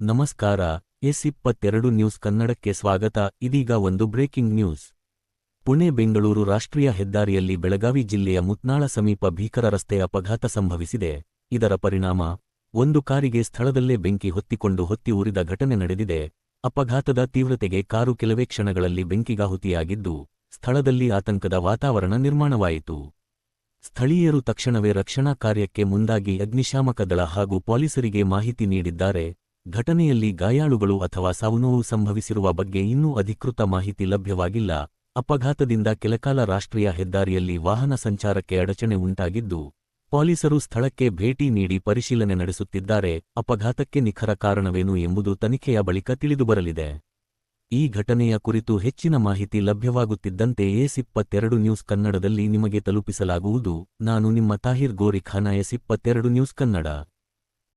ನಮಸ್ಕಾರ. ಎಸ್22 ನ್ಯೂಸ್ ಕನ್ನಡಕ್ಕೆ ಸ್ವಾಗತ. ಇದೀಗ ಒಂದು ಬ್ರೇಕಿಂಗ್ ನ್ಯೂಸ್. ಪುಣೆ-ಬೆಂಗಳೂರು ರಾಷ್ಟ್ರೀಯ ಹೆದ್ದಾರಿಯಲ್ಲಿ ಬೆಳಗಾವಿ ಜಿಲ್ಲೆಯ ಮುತ್ನಾಳ ಸಮೀಪ ಭೀಕರ ರಸ್ತೆ ಅಪಘಾತ ಸಂಭವಿಸಿದೆ. ಇದರ ಪರಿಣಾಮ ಒಂದು ಕಾರಿಗೆ ಸ್ಥಳದಲ್ಲೇ ಬೆಂಕಿ ಹೊತ್ತಿಕೊಂಡು ಹೊತ್ತಿ ಉರಿದ ಘಟನೆ ನಡೆದಿದೆ. ಅಪಘಾತದ ತೀವ್ರತೆಗೆ ಕಾರು ಕೆಲವೇ ಕ್ಷಣಗಳಲ್ಲಿ ಬೆಂಕಿಗಾಹುತಿಯಾಗಿದ್ದು, ಸ್ಥಳದಲ್ಲಿ ಆತಂಕದ ವಾತಾವರಣ ನಿರ್ಮಾಣವಾಯಿತು. ಸ್ಥಳೀಯರು ತಕ್ಷಣವೇ ರಕ್ಷಣಾ ಕಾರ್ಯಕ್ಕೆ ಮುಂದಾಗಿ ಅಗ್ನಿಶಾಮಕ ದಳ ಹಾಗೂ ಪೊಲೀಸರಿಗೆ ಮಾಹಿತಿ ನೀಡಿದ್ದಾರೆ. ಘಟನೆಯಲ್ಲಿ ಗಾಯಾಳುಗಳು ಅಥವಾ ಸಾವುನೋವು ಸಂಭವಿಸಿರುವ ಬಗ್ಗೆ ಇನ್ನೂ ಅಧಿಕೃತ ಮಾಹಿತಿ ಲಭ್ಯವಾಗಿಲ್ಲ. ಅಪಘಾತದಿಂದ ಕೆಲಕಾಲ ರಾಷ್ಟ್ರೀಯ ಹೆದ್ದಾರಿಯಲ್ಲಿ ವಾಹನ ಸಂಚಾರಕ್ಕೆ ಅಡಚಣೆ ಉಂಟಾಗಿದ್ದು, ಪೊಲೀಸರು ಸ್ಥಳಕ್ಕೆ ಭೇಟಿ ನೀಡಿ ಪರಿಶೀಲನೆ ನಡೆಸುತ್ತಿದ್ದಾರೆ. ಅಪಘಾತಕ್ಕೆ ನಿಖರ ಕಾರಣವೇನು ಎಂಬುದು ತನಿಖೆಯ ಬಳಿಕ ತಿಳಿದುಬರಲಿದೆ. ಈ ಘಟನೆಯ ಕುರಿತು ಹೆಚ್ಚಿನ ಮಾಹಿತಿ ಲಭ್ಯವಾಗುತ್ತಿದ್ದಂತೆ ಎಸ್22 ನ್ಯೂಸ್ ಕನ್ನಡದಲ್ಲಿ ನಿಮಗೆ ತಲುಪಿಸಲಾಗುವುದು. ನಾನು ನಿಮ್ಮ ತಾಹಿರ್ ಗೋರಿಖಾನ. ಎಸ್22 ನ್ಯೂಸ್ ಕನ್ನಡ.